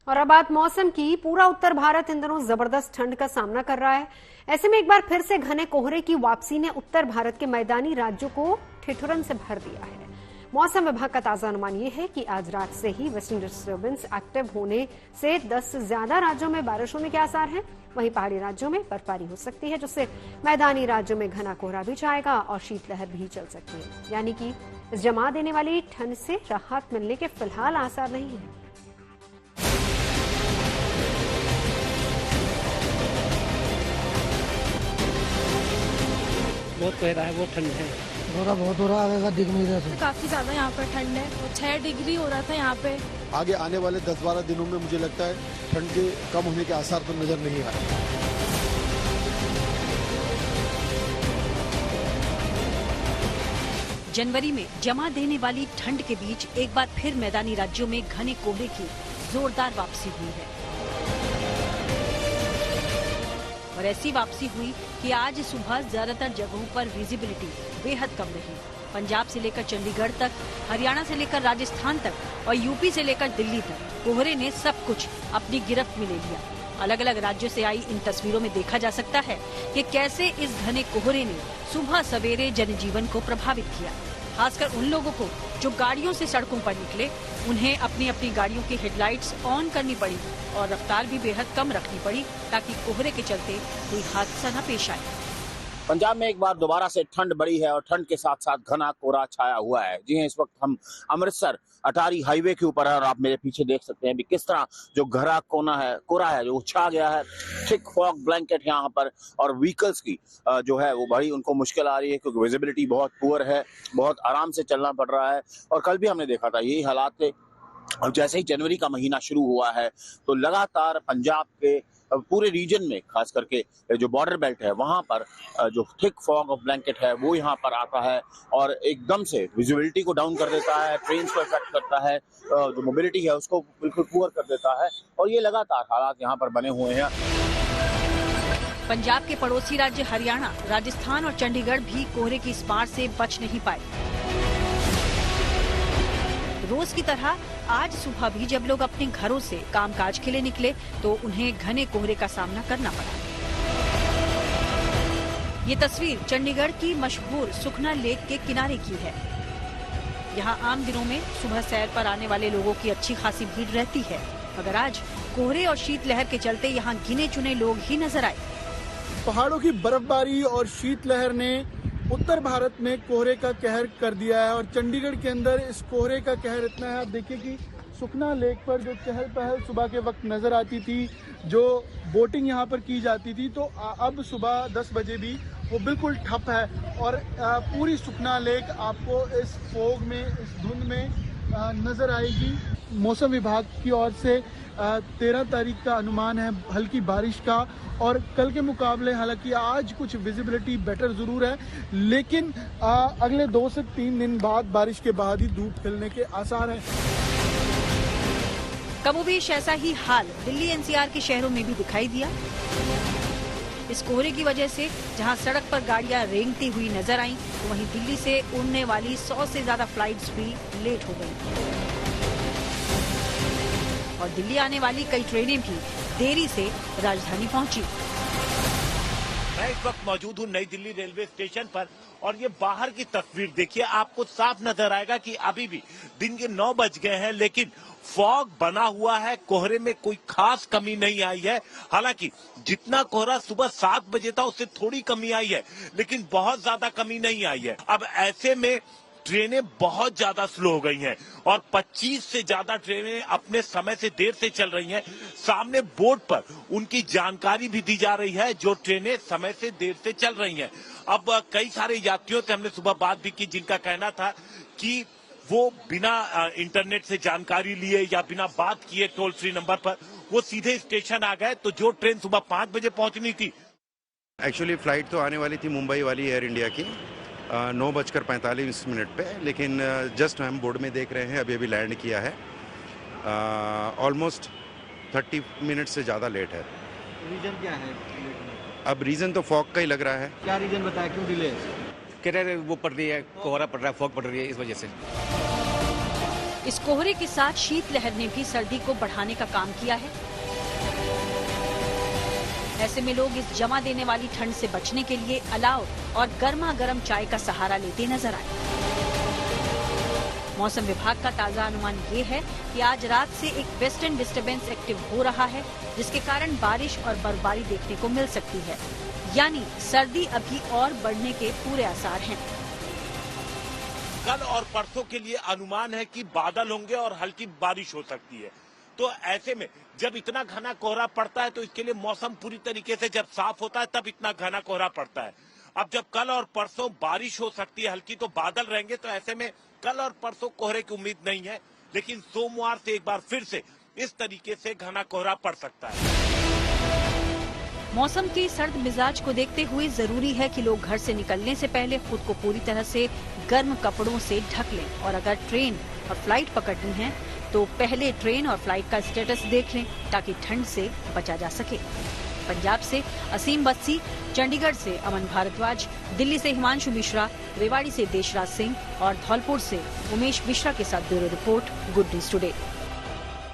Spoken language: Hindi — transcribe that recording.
और अब बात मौसम की। पूरा उत्तर भारत इन दिनों जबरदस्त ठंड का सामना कर रहा है। ऐसे में एक बार फिर से घने कोहरे की वापसी ने उत्तर भारत के मैदानी राज्यों को ठिठुरन से भर दिया है। मौसम विभाग का ताजा अनुमान यह है कि आज रात से ही वेस्टर्न डिस्टर्बेंस एक्टिव होने से 10 से ज्यादा राज्यों में बारिश होने के आसार हैं। वहीं पहाड़ी राज्यों में बर्फबारी हो सकती है, जिससे मैदानी राज्यों में घना कोहरा भी छाएगा और शीतलहर भी चल सकती है। यानी कि इस जमा देने वाली ठंड से राहत मिलने के फिलहाल आसार नहीं है। बहुत कोहरा है, बहुत ठंड है। कोहरा बहुत हो रहा है, दिख नहीं रहा था। काफी ज्यादा यहाँ पर ठंड है और 6 डिग्री हो रहा था यहाँ पे। आगे आने वाले 10-12 दिनों में मुझे लगता है ठंड के कम होने के आसार तो नजर नहीं आ रहे। जनवरी में जमा देने वाली ठंड के बीच एक बार फिर मैदानी राज्यों में घने कोहरे की जोरदार वापसी हुई है। और ऐसी वापसी हुई कि आज सुबह ज्यादातर जगहों पर विजिबिलिटी बेहद कम रही। पंजाब से लेकर चंडीगढ़ तक, हरियाणा से लेकर राजस्थान तक और यूपी से लेकर दिल्ली तक कोहरे ने सब कुछ अपनी गिरफ्त में ले लिया। अलग अलग राज्यों से आई इन तस्वीरों में देखा जा सकता है कि कैसे इस घने कोहरे ने सुबह सवेरे जनजीवन को प्रभावित किया। खासकर उन लोगों को जो गाड़ियों से सड़कों पर निकले, उन्हें अपनी अपनी गाड़ियों की हेडलाइट्स ऑन करनी पड़ी और रफ्तार भी बेहद कम रखनी पड़ी ताकि कोहरे के चलते कोई हादसा न पेश आए। पंजाब में एक बार दोबारा से ठंड बढ़ी है और ठंड के साथ साथ घना कोहरा छाया हुआ है। जी हां, इस वक्त हम अमृतसर अटारी हाईवे के ऊपर है और आप मेरे पीछे देख सकते हैं भी किस तरह जो घना कोहरा है जो छा गया है। थिक फॉग ब्लैंकेट यहाँ पर और व्हीकल्स की जो है वो बड़ी उनको मुश्किल आ रही है क्योंकि विजिबिलिटी बहुत पुअर है, बहुत आराम से चलना पड़ रहा है। और कल भी हमने देखा था यही हालात थे। अब जैसे ही जनवरी का महीना शुरू हुआ है तो लगातार पंजाब के पूरे रीजन में, खास करके जो बॉर्डर बेल्ट है वहां पर जो थिक फॉग ऑफ ब्लैंकेट है वो यहाँ पर आता है और एकदम से विजिबिलिटी को डाउन कर देता है, ट्रेन को इफेक्ट करता है, जो मोबिलिटी है उसको बिल्कुल पुअर कर देता है। और ये लगातार हालात यहाँ पर बने हुए हैं। पंजाब के पड़ोसी राज्य हरियाणा, राजस्थान और चंडीगढ़ भी कोहरे की इस मार से बच नहीं पाए। रोज की तरह आज सुबह भी जब लोग अपने घरों से कामकाज के लिए निकले तो उन्हें घने कोहरे का सामना करना पड़ा। ये तस्वीर चंडीगढ़ की मशहूर सुखना लेक के किनारे की है। यहाँ आम दिनों में सुबह सैर पर आने वाले लोगों की अच्छी खासी भीड़ रहती है, मगर आज कोहरे और शीतलहर के चलते यहाँ गिने चुने लोग ही नजर आए। पहाड़ों की बर्फबारी और शीतलहर ने उत्तर भारत में कोहरे का कहर कर दिया है और चंडीगढ़ के अंदर इस कोहरे का कहर इतना है। आप देखिए कि सुखना लेक पर जो चहल पहल सुबह के वक्त नजर आती थी, जो बोटिंग यहाँ पर की जाती थी, तो अब सुबह 10 बजे भी वो बिल्कुल ठप है और पूरी सुखना लेक आपको इस फोग में, इस धुंध में नजर आएगी। मौसम विभाग की ओर से 13 तारीख का अनुमान है हल्की बारिश का और कल के मुकाबले हालांकि आज कुछ विजिबिलिटी बेटर जरूर है, लेकिन अगले 2 से 3 दिन बाद बारिश के बाद ही धूप खिलने के आसार हैं। कमोबेश ऐसा ही हाल दिल्ली एनसीआर के शहरों में भी दिखाई दिया। इस कोहरे की वजह से जहां सड़क पर गाड़ियां रेंगती हुई नजर आईं, तो वहीं दिल्ली से उड़ने वाली 100 से ज्यादा फ्लाइट्स भी लेट हो गईं। और दिल्ली आने वाली कई ट्रेनें भी देरी से राजधानी पहुंची। मैं इस वक्त मौजूद हूँ नई दिल्ली रेलवे स्टेशन पर और ये बाहर की तस्वीर देखिए, आपको साफ नजर आएगा कि अभी भी दिन के 9 बज गए हैं, लेकिन फॉग बना हुआ है। कोहरे में कोई खास कमी नहीं आई है। हालांकि जितना कोहरा सुबह 7 बजे था उससे थोड़ी कमी आई है, लेकिन बहुत ज्यादा कमी नहीं आई है। अब ऐसे में ट्रेनें बहुत ज्यादा स्लो हो गई हैं और 25 से ज्यादा ट्रेनें अपने समय से देर से चल रही हैं। सामने बोर्ड पर उनकी जानकारी भी दी जा रही है जो ट्रेनें समय से देर से चल रही हैं। अब कई सारे यात्रियों से हमने सुबह बात भी की जिनका कहना था कि वो बिना इंटरनेट से जानकारी लिए या बिना बात किए टोल फ्री नंबर पर वो सीधे स्टेशन आ गए। तो जो ट्रेन सुबह 5 बजे पहुंचनी थी, एक्चुअली फ्लाइट तो आने वाली थी मुंबई वाली एयर इंडिया की 9:45 पे, लेकिन जस्ट हम बोर्ड में देख रहे हैं अभी लैंड किया है। ऑलमोस्ट 30 मिनट से ज़्यादा लेट है। रीजन क्या है? अब रीज़न तो फॉग का ही लग रहा है। क्या रीजन बताया, क्यों डिले? कह रहे वो पड़ रही है, कोहरा पड़ रहा है, फॉग पड़ रही है, इस वजह से। इस कोहरे के साथ शीतलहर ने भी सर्दी को बढ़ाने का काम किया है। ऐसे में लोग इस जमा देने वाली ठंड से बचने के लिए अलाव और गर्मा गर्म चाय का सहारा लेते नजर आए। मौसम विभाग का ताजा अनुमान ये है कि आज रात से एक वेस्टर्न डिस्टर्बेंस एक्टिव हो रहा है, जिसके कारण बारिश और बर्फबारी देखने को मिल सकती है। यानी सर्दी अभी और बढ़ने के पूरे आसार हैं। कल और परसों के लिए अनुमान है कि बादल होंगे और हल्की बारिश हो सकती है। तो ऐसे में जब इतना घना कोहरा पड़ता है तो इसके लिए मौसम पूरी तरीके से जब साफ होता है तब इतना घना कोहरा पड़ता है। अब जब कल और परसों बारिश हो सकती है, हल्की तो बादल रहेंगे, तो ऐसे में कल और परसों कोहरे की उम्मीद नहीं है, लेकिन सोमवार से एक बार फिर से इस तरीके से घना कोहरा पड़ सकता है। मौसम के सर्द मिजाज को देखते हुए जरूरी है कि लोग घर से निकलने से पहले खुद को पूरी तरह से गर्म कपड़ों से ढक लें और अगर ट्रेन और फ्लाइट पकड़नी है तो पहले ट्रेन और फ्लाइट का स्टेटस देख लें ताकि ठंड से बचा जा सके। पंजाब से असीम बस्सी, चंडीगढ़ से अमन भारद्वाज, दिल्ली से हिमांशु मिश्रा, रेवाड़ी से देशराज सिंह और धौलपुर से उमेश मिश्रा के साथ bureau report, good news today.